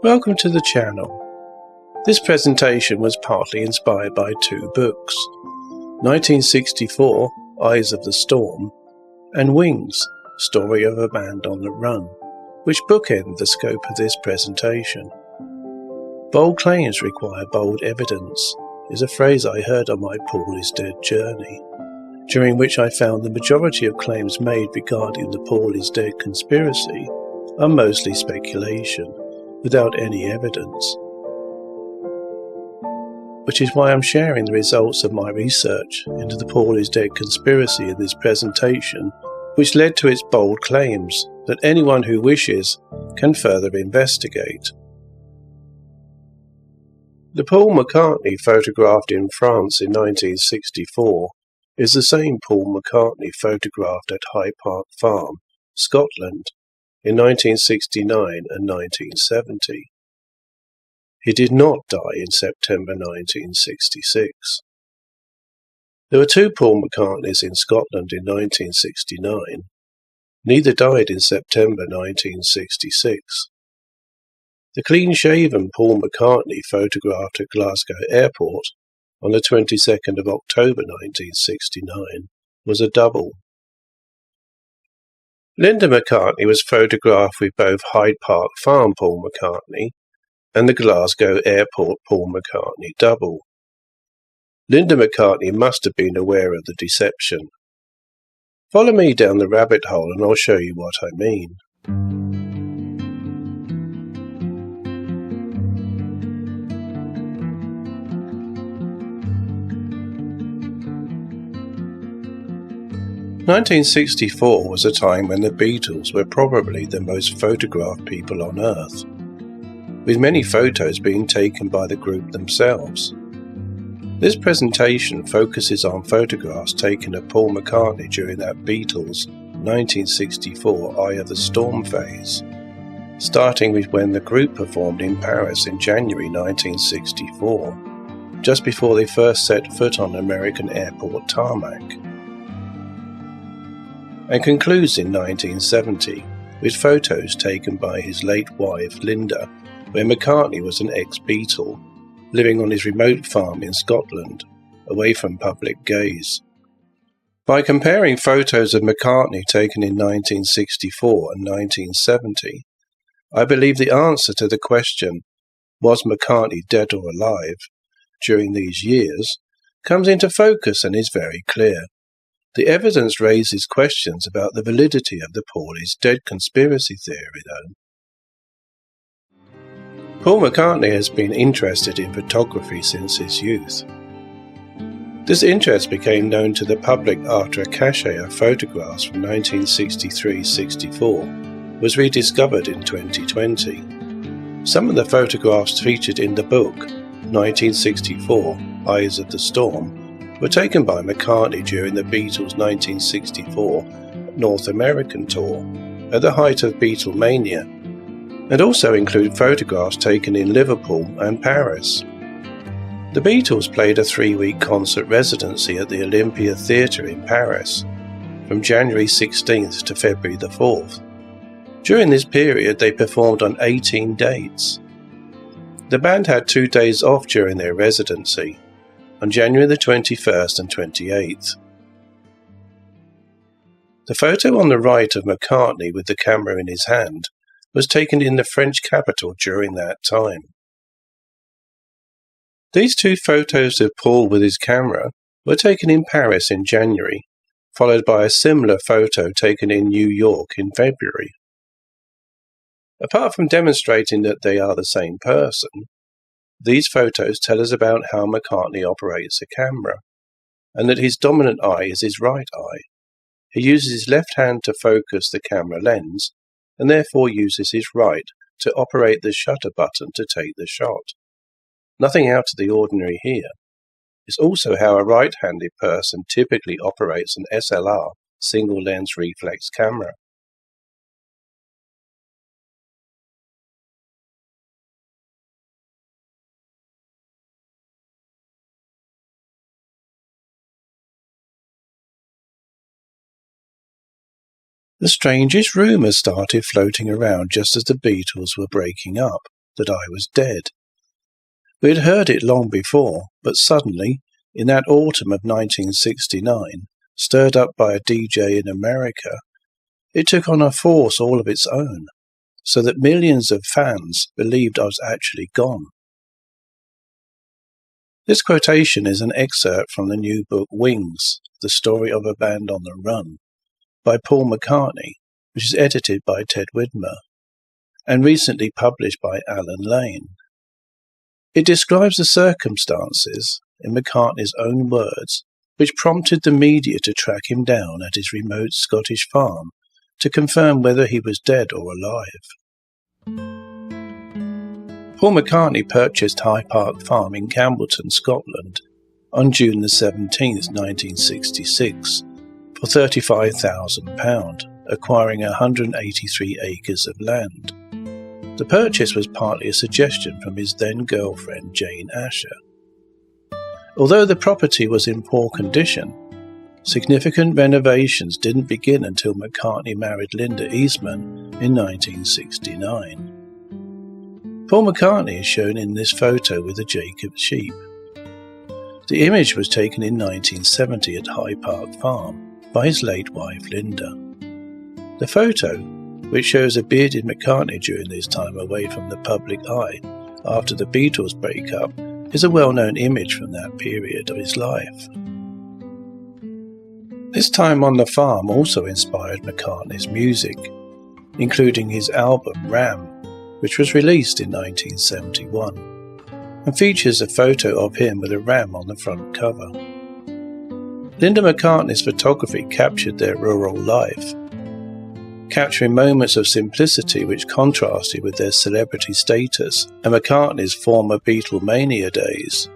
Welcome to the channel. This presentation was partly inspired by two books, 1964, Eyes of the Storm, and Wings, Story of a Band on the Run, which bookend the scope of this presentation. Bold claims require bold evidence is a phrase I heard on my Paul is Dead journey, during which I found the majority of claims made regarding the Paul is Dead conspiracy are mostly speculation, without any evidence. Which is why I'm sharing the results of my research into the Paul is Dead conspiracy in this presentation, which led to its bold claims that anyone who wishes can further investigate. The Paul McCartney photographed in France in 1964 is the same Paul McCartney photographed at Hyde Park Farm, Scotland, in 1969 and 1970. He did not die in September 1966. There were two Paul McCartneys in Scotland in 1969. Neither died in September 1966. The clean-shaven Paul McCartney photographed at Glasgow Airport on the 22nd of October 1969 was a double. Linda McCartney was photographed with both Hyde Park Farm Paul McCartney and the Glasgow Airport Paul McCartney double. Linda McCartney must have been aware of the deception. Follow me down the rabbit hole and I'll show you what I mean. "1964 was a time when the Beatles were probably the most photographed people on Earth, with many photos being taken by the group themselves. This presentation focuses on photographs taken of Paul McCartney during that Beatles 1964 Eye of the Storm phase, starting with when the group performed in Paris in January 1964, just before they first set foot on American airport tarmac, and concludes in 1970 with photos taken by his late wife Linda, where McCartney was an ex-Beatle, living on his remote farm in Scotland, away from public gaze. By comparing photos of McCartney taken in 1964 and 1970, I believe the answer to the question, was McCartney dead or alive, during these years, comes into focus and is very clear. The evidence raises questions about the validity of the Paul is Dead conspiracy theory, though. Paul McCartney has been interested in photography since his youth. This interest became known to the public after a cache of photographs from 1963-64 was rediscovered in 2020. Some of the photographs featured in the book, 1964, Eyes of the Storm, were taken by McCartney during the Beatles' 1964 North American tour, at the height of Beatlemania, and also include photographs taken in Liverpool and Paris. The Beatles played a 3-week concert residency at the Olympia Theatre in Paris, from January 16th to February the 4th. During this period they performed on 18 dates. The band had 2 days off during their residency, on January the 21st and 28th. The photo on the right of McCartney with the camera in his hand was taken in the French capital during that time. These two photos of Paul with his camera were taken in Paris in January, followed by a similar photo taken in New York in February. Apart from demonstrating that they are the same person, these photos tell us about how McCartney operates a camera, and that his dominant eye is his right eye. He uses his left hand to focus the camera lens, and therefore uses his right to operate the shutter button to take the shot. Nothing out of the ordinary here. It's also how a right-handed person typically operates an SLR, single-lens reflex camera. The strangest rumours started floating around just as the Beatles were breaking up, that I was dead. We had heard it long before, but suddenly, in that autumn of 1969, stirred up by a DJ in America, it took on a force all of its own, so that millions of fans believed I was actually gone. This quotation is an excerpt from the new book Wings, The Story of a Band on the Run, by Paul McCartney, which is edited by Ted Widmer, and recently published by Alan Lane. It describes the circumstances, in McCartney's own words, which prompted the media to track him down at his remote Scottish farm to confirm whether he was dead or alive. Paul McCartney purchased High Park Farm in Campbellton, Scotland, on June the 17th, 1966, for £35,000, acquiring 183 acres of land. The purchase was partly a suggestion from his then-girlfriend Jane Asher. Although the property was in poor condition, significant renovations didn't begin until McCartney married Linda Eastman in 1969. Paul McCartney is shown in this photo with a Jacob sheep. The image was taken in 1970 at High Park Farm by his late wife Linda. The photo, which shows a bearded McCartney during this time away from the public eye after the Beatles breakup, is a well-known image from that period of his life. This time on the farm also inspired McCartney's music, including his album Ram, which was released in 1971, and features a photo of him with a ram on the front cover. Linda McCartney's photography captured their rural life, capturing moments of simplicity which contrasted with their celebrity status and McCartney's former Beatlemania days.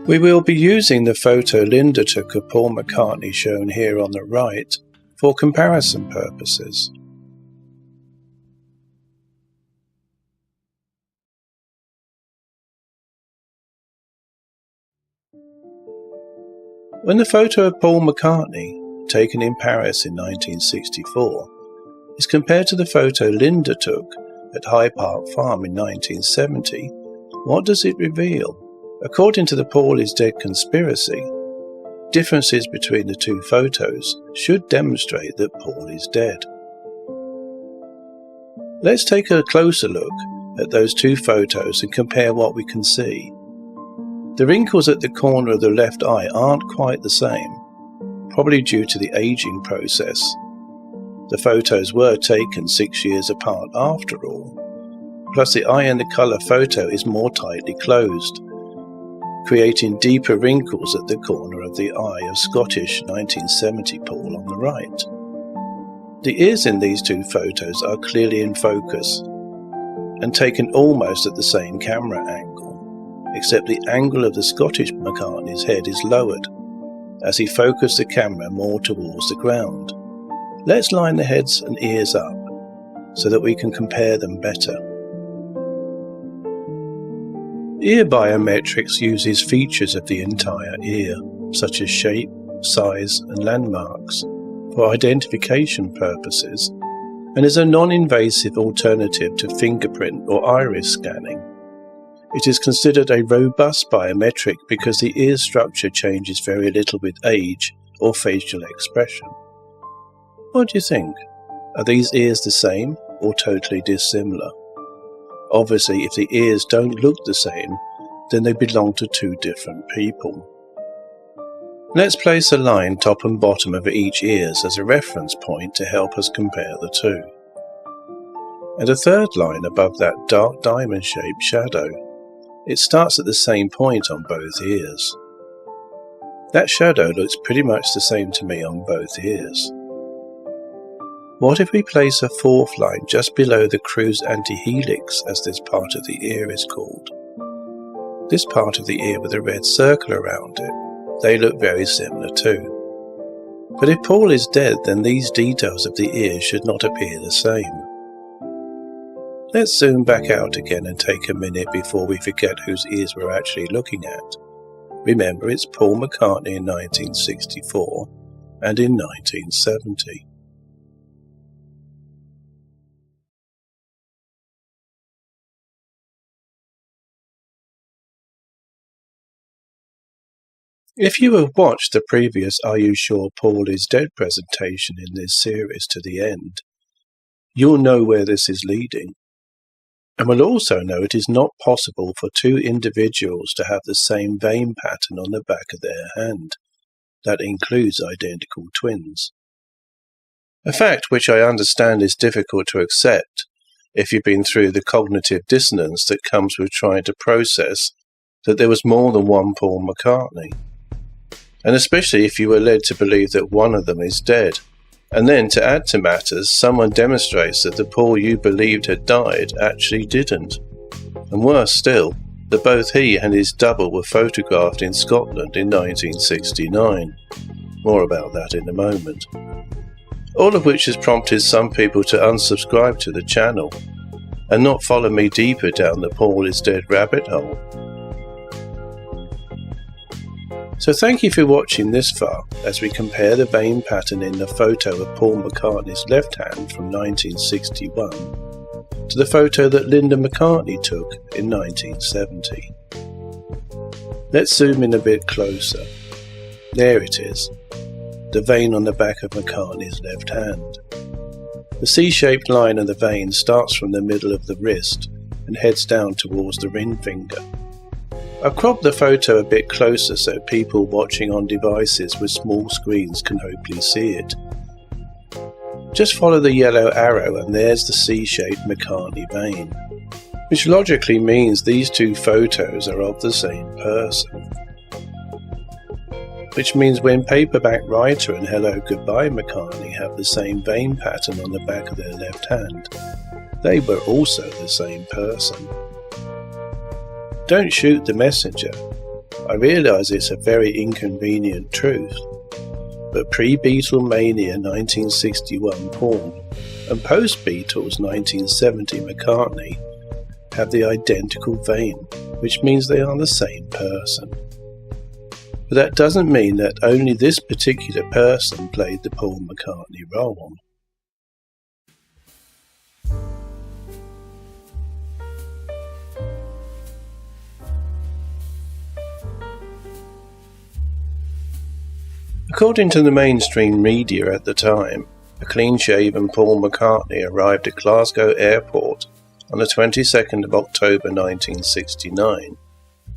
We will be using the photo Linda took of Paul McCartney shown here on the right for comparison purposes. When the photo of Paul McCartney, taken in Paris in 1964, is compared to the photo Linda took at High Park Farm in 1970, what does it reveal? According to the Paul is dead conspiracy, differences between the two photos should demonstrate that Paul is dead. Let's take a closer look at those two photos and compare what we can see. The wrinkles at the corner of the left eye aren't quite the same, probably due to the aging process. The photos were taken 6 years apart after all. Plus the eye in the colour photo is more tightly closed, creating deeper wrinkles at the corner of the eye of Scottish 1970 Paul on the right. The ears in these two photos are clearly in focus and taken almost at the same camera angle, except the angle of the Scottish McCartney's head is lowered as he focused the camera more towards the ground. Let's line the heads and ears up so that we can compare them better. Ear biometrics uses features of the entire ear, such as shape, size, and landmarks, for identification purposes, and is a non-invasive alternative to fingerprint or iris scanning. It is considered a robust biometric because the ear structure changes very little with age or facial expression. What do you think? Are these ears the same or totally dissimilar? Obviously, if the ears don't look the same, then they belong to two different people. Let's place a line top and bottom of each ears as a reference point to help us compare the two. And a third line above that dark diamond-shaped shadow. It starts at the same point on both ears. That shadow looks pretty much the same to me on both ears. What if we place a fourth line just below the crus antihelix, as this part of the ear is called? This part of the ear with a red circle around it, they look very similar too. But if Paul is dead, then these details of the ear should not appear the same. Let's zoom back out again and take a minute before we forget whose ears we're actually looking at. Remember, it's Paul McCartney in 1964 and in 1970. If you have watched the previous Are You Sure Paul Is Dead presentation in this series to the end, you'll know where this is leading, and will also know it is not possible for two individuals to have the same vein pattern on the back of their hand. That includes identical twins. A fact which I understand is difficult to accept if you've been through the cognitive dissonance that comes with trying to process that there was more than one Paul McCartney, and especially if you were led to believe that one of them is dead, and then to add to matters, someone demonstrates that the Paul you believed had died actually didn't, and worse still, that both he and his double were photographed in Scotland in 1969. More about that in a moment. All of which has prompted some people to unsubscribe to the channel and not follow me deeper down the Paul is Dead rabbit hole. So thank you for watching this far as we compare the vein pattern in the photo of Paul McCartney's left hand from 1961 to the photo that Linda McCartney took in 1970. Let's zoom in a bit closer. There it is, the vein on the back of McCartney's left hand. The C-shaped line of the vein starts from the middle of the wrist and heads down towards the ring finger. I've cropped the photo a bit closer so people watching on devices with small screens can hopefully see it. Just follow the yellow arrow and there's the C-shaped McCartney vein, which logically means these two photos are of the same person. Which means when Paperback Writer and Hello Goodbye McCartney have the same vein pattern on the back of their left hand, they were also the same person. Don't shoot the messenger. I realise it's a very inconvenient truth, but pre-Beatlemania 1961 Paul and post-Beatles 1970 McCartney have the identical vein, which means they are the same person. But that doesn't mean that only this particular person played the Paul McCartney role. According to the mainstream media at the time, a clean-shaven Paul McCartney arrived at Glasgow Airport on the 22nd of October 1969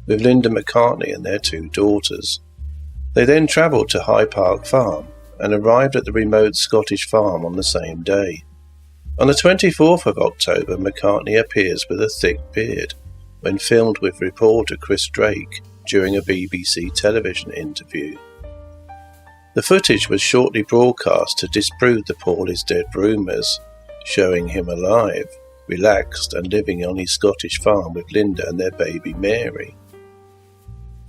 with Linda McCartney and their two daughters. They then travelled to High Park Farm and arrived at the remote Scottish farm on the same day. On the 24th of October, McCartney appears with a thick beard when filmed with reporter Chris Drake during a BBC television interview. The footage was shortly broadcast to disprove the Paul is Dead rumours, showing him alive, relaxed and living on his Scottish farm with Linda and their baby Mary.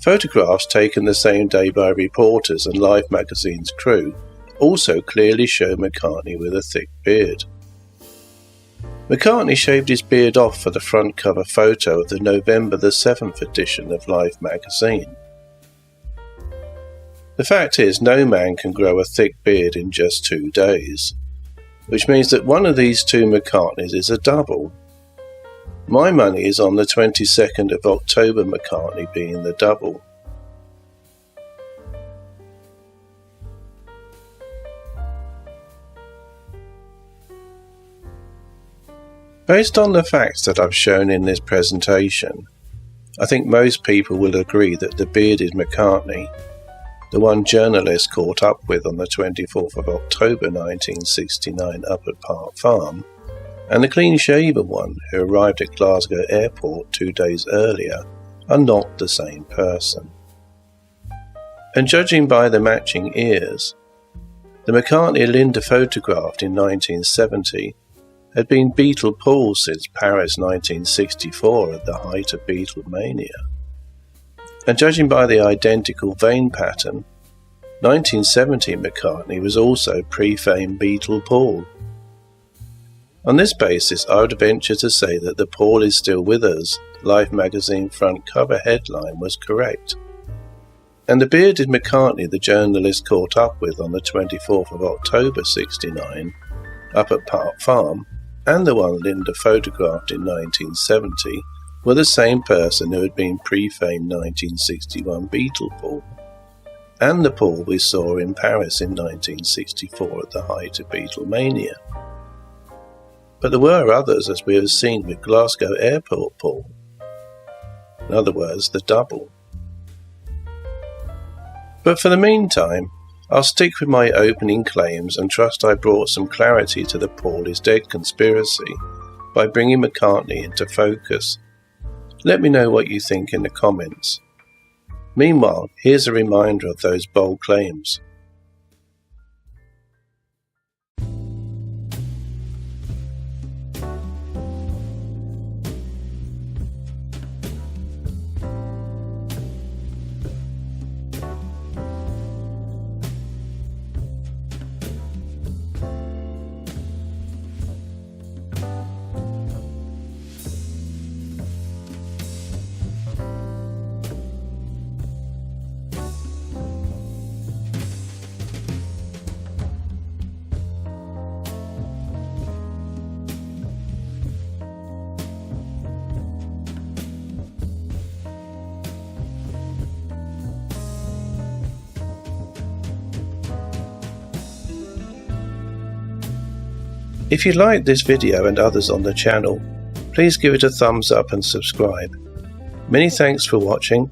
Photographs taken the same day by reporters and Life magazine's crew also clearly show McCartney with a thick beard. McCartney shaved his beard off for the front cover photo of the November the 7th edition of Life magazine. The fact is, no man can grow a thick beard in just 2 days, which means that one of these two McCartneys is a double. My money is on the 22nd of October McCartney being the double. Based on the facts that I've shown in this presentation, I think most people will agree that the bearded McCartney, the one journalists caught up with on the 24th of October 1969 up at Park Farm, and the clean-shaven one who arrived at Glasgow Airport 2 days earlier are not the same person. And judging by the matching ears, the McCartney Linda photographed in 1970 had been Beatle Paul since Paris 1964 at the height of Beatlemania. And judging by the identical vein pattern, 1970 McCartney was also pre-fame Beatle Paul. On this basis, I would venture to say that the Paul is still with us Life magazine front cover headline was correct. And the bearded McCartney the journalist caught up with on the 24th of October 69 up at Park Farm and the one Linda photographed in 1970 were the same person who had been pre-famed 1961 Beatle Paul. and the Paul we saw in Paris in 1964 at the height of Beatlemania. But there were others, as we have seen with Glasgow Airport Paul. In other words, the double. But for the meantime, I'll stick with my opening claims and trust I brought some clarity to the Paul is dead conspiracy by bringing McCartney into focus. Let me know what you think in the comments. Meanwhile, here's a reminder of those bold claims. If you liked this video and others on the channel, please give it a thumbs up and subscribe. Many thanks for watching,